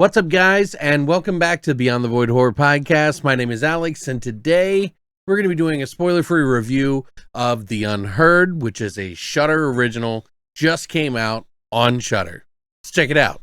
What's up, guys, and welcome back to Beyond the Void Horror Podcast. My name is Alex, and today we're going to be doing a spoiler-free review of The Unheard, which is a Shudder original, just came out on Shudder. Let's check it out.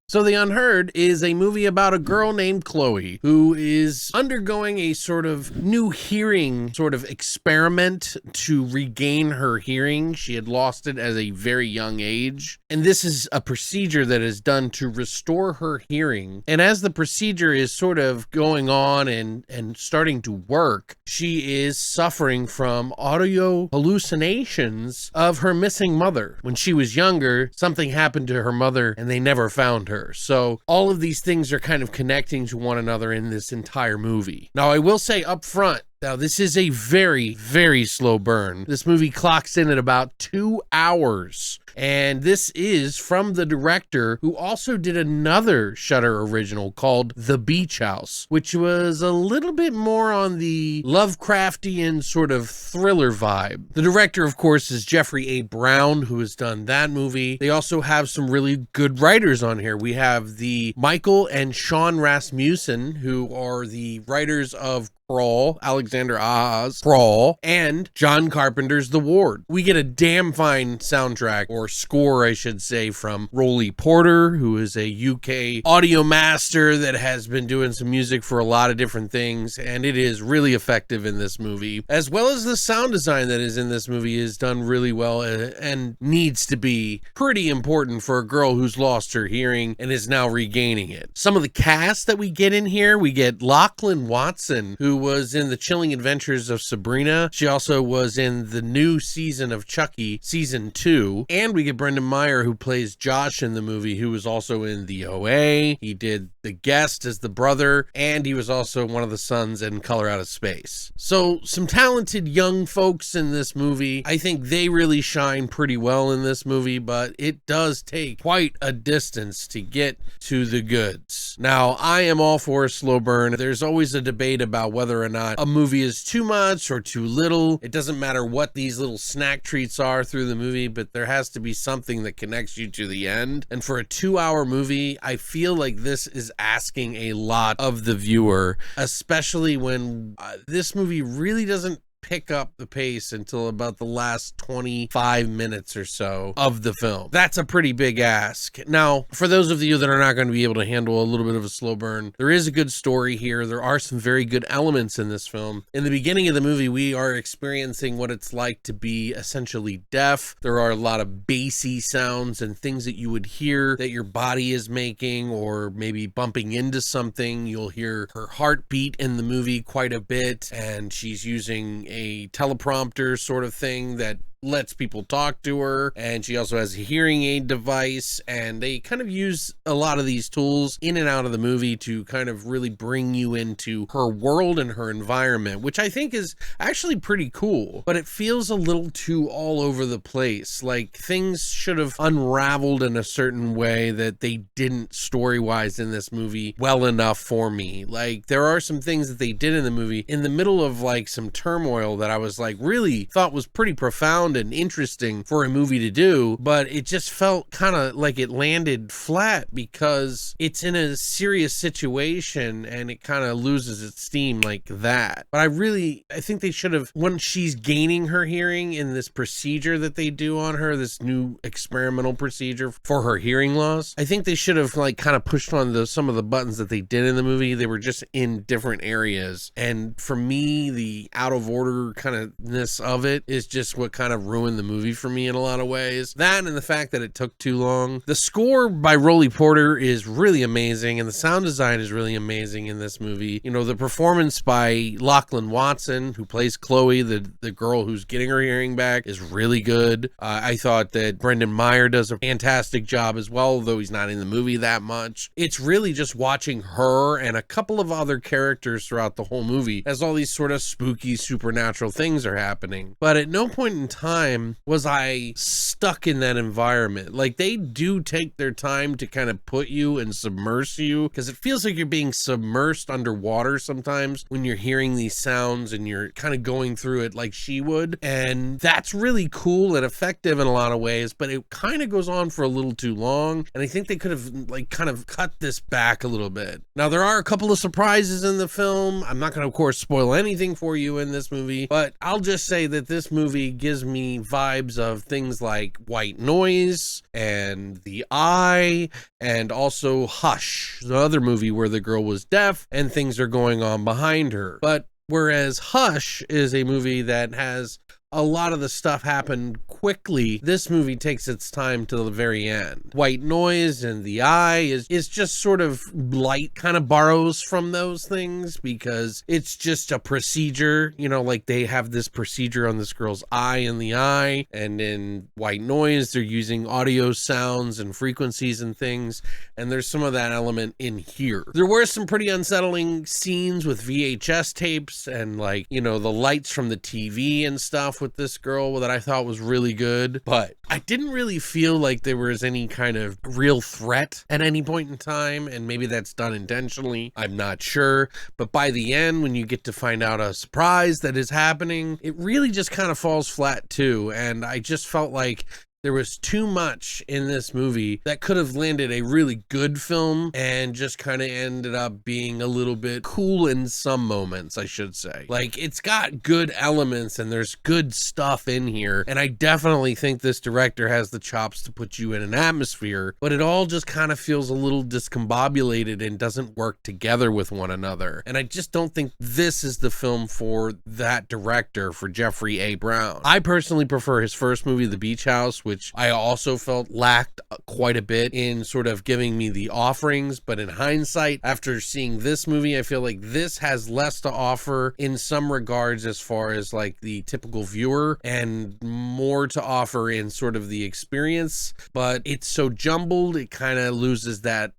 So The Unheard is a movie about a girl named Chloe who is undergoing a sort of new hearing sort of experiment to regain her hearing. She had lost it at a very young age. And this is a procedure that is done to restore her hearing. And as the procedure is sort of going on and starting to work, she is suffering from audio hallucinations of her missing mother. When she was younger, something happened to her mother and they never found her. So all of these things are kind of connecting to one another in this entire movie. Now, I will say up front, now this is a very, very slow burn. This movie clocks in at about 2 hours. And this is from the director who also did another Shudder original called The Beach House, which was a little bit more on the Lovecraftian sort of thriller vibe. The director, of course, is Jeffrey A. Brown, who has done that movie. They also have some really good writers on here. We have the Michael and Sean Rasmussen, who are the writers of Crawl, Alexander Aha's Crawl, and John Carpenter's The Ward. We get a damn fine soundtrack, or score, I should say, from Roly Porter, who is a UK audio master that has been doing some music for a lot of different things, and it is really effective in this movie, as well as the sound design that is in this movie is done really well and needs to be pretty important for a girl who's lost her hearing and is now regaining it. Some of the cast that we get in here, we get Lachlan Watson, who was in The Chilling Adventures of Sabrina. She also was in the new season of Chucky, season 2. And we get Brendan Meyer, who plays Josh in the movie, who was also in The OA. He did The Guest as the brother, and he was also one of the sons in Color Out of Space. So some talented young folks in this movie. I think they really shine pretty well in this movie, but it does take quite a distance to get to the goods. Now, I am all for a slow burn. There's always a debate about whether or not a movie is too much or too little. It doesn't matter what these little snack treats are through the movie, but there has to be something that connects you to the end. And for a 2-hour movie, I feel like this is asking a lot of the viewer, especially when this movie really doesn't pick up the pace until about the last 25 minutes or so of the film. That's a pretty big ask. Now, for those of you that are not going to be able to handle a little bit of a slow burn, there is a good story here. There are some very good elements in this film. In the beginning of the movie, we are experiencing what it's like to be essentially deaf. There are a lot of bassy sounds and things that you would hear that your body is making, or maybe bumping into something. You'll hear her heartbeat in the movie quite a bit, and she's using a teleprompter sort of thing that lets people talk to her, and she also has a hearing aid device, and they kind of use a lot of these tools in and out of the movie to kind of really bring you into her world and her environment, which I think is actually pretty cool, but it feels a little too all over the place. Like things should have unraveled in a certain way that they didn't story-wise in this movie well enough for me. Like there are some things that they did in the movie in the middle of like some turmoil that I was like really thought was pretty profound and interesting for a movie to do, but it just felt kind of like it landed flat because it's in a serious situation and it kind of loses its steam like that. But I think they should have, when she's gaining her hearing in this procedure that they do on her, this new experimental procedure for her hearing loss, I think they should have like kind of pushed on some of the buttons that they did in the movie. They were just in different areas, and for me, the out of order kind of-ness of it is just what kind of ruined the movie for me in a lot of ways. That and the fact that it took too long. The score by Roly Porter is really amazing, and the sound design is really amazing in this movie. You know, the performance by Lachlan Watson, who plays Chloe, the girl who's getting her hearing back, is really good. I thought that Brendan Meyer does a fantastic job as well, though he's not in the movie that much. It's really just watching her and a couple of other characters throughout the whole movie as all these sort of spooky supernatural things are happening. But at no point in time time was I stuck in that environment. Like, they do take their time to kind of put you and submerge you, because it feels like you're being submersed underwater sometimes when you're hearing these sounds and you're kind of going through it like she would. And that's really cool and effective in a lot of ways, but it kind of goes on for a little too long. And I think they could have like kind of cut this back a little bit. Now, there are a couple of surprises in the film. I'm not going to, of course, spoil anything for you in this movie, but I'll just say that this movie gives me vibes of things like White Noise and The Eye, and also Hush, the other movie where the girl was deaf and things are going on behind her. But whereas Hush is a movie that has a lot of the stuff happen quickly, this movie takes its time to the very end. White Noise and The Eye is just sort of light, kind of borrows from those things because it's just a procedure, you know, like they have this procedure on this girl's eye in the eye, and in White Noise they're using audio sounds and frequencies and things, and there's some of that element in here. There were some pretty unsettling scenes with VHS tapes and, like, you know, the lights from the TV and stuff with this girl that I thought was really good, but I didn't really feel like there was any kind of real threat at any point in time, and maybe that's done intentionally, I'm not sure. But by the end, when you get to find out a surprise that is happening, it really just kind of falls flat too, and I just felt like there was too much in this movie that could have landed a really good film and just kind of ended up being a little bit cool in some moments, I should say. Like, it's got good elements and there's good stuff in here, and I definitely think this director has the chops to put you in an atmosphere, but it all just kind of feels a little discombobulated and doesn't work together with one another. And I just don't think this is the film for that director, for Jeffrey A. Brown. I personally prefer his first movie, The Beach House, which I also felt lacked quite a bit in sort of giving me the offerings. But in hindsight, after seeing this movie, I feel like this has less to offer in some regards as far as like the typical viewer, and more to offer in sort of the experience. But it's so jumbled, it kind of loses that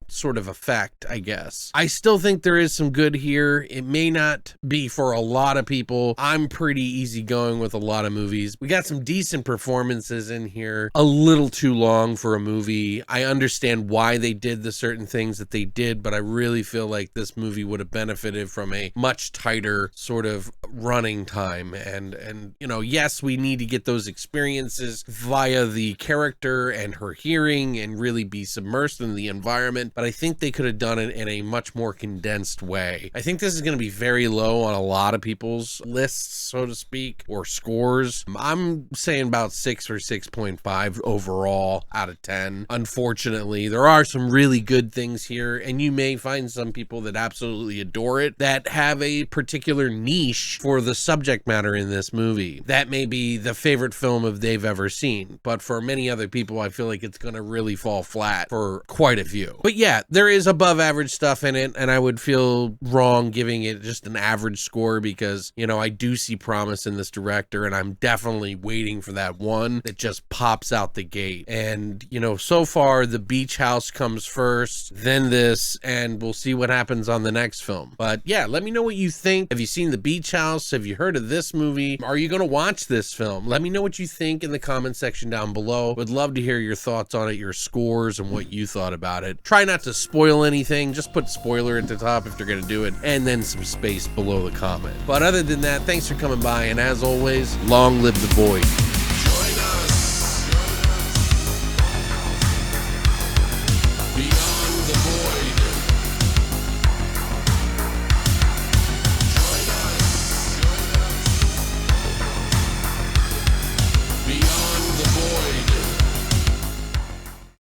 sort of effect, I guess. I still think there is some good here. It may not be for a lot of people. I'm pretty easygoing with a lot of movies. We got some decent performances in here. A little too long for a movie. I understand why they did the certain things that they did, but I really feel like this movie would have benefited from a much tighter sort of running time. And you know, yes, we need to get those experiences via the character and her hearing and really be submersed in the environment, but I think they could have done it in a much more condensed way. I think this is going to be very low on a lot of people's lists, so to speak, or scores. I'm saying about 6 or 6.5 overall out of 10. Unfortunately, there are some really good things here, and you may find some people that absolutely adore it, that have a particular niche for the subject matter in this movie. That may be the favorite film of they've ever seen, but for many other people, I feel like it's going to really fall flat for quite a few. But yeah, there is above average stuff in it, and I would feel wrong giving it just an average score because, you know, I do see promise in this director, and I'm definitely waiting for that one that just pops out the gate. And, you know, so far, The Beach House comes first, then this, and we'll see what happens on the next film. But yeah, let me know what you think. Have you seen The Beach House? Have you heard of this movie? Are you going to watch this film? Let me know what you think in the comment section down below. Would love to hear your thoughts on it, your scores, and what you thought about it. Try not to spoil anything, just put spoiler at the top if you're gonna do it, and then some space below the comment. But other than that, thanks for coming by, and as always, long live the void.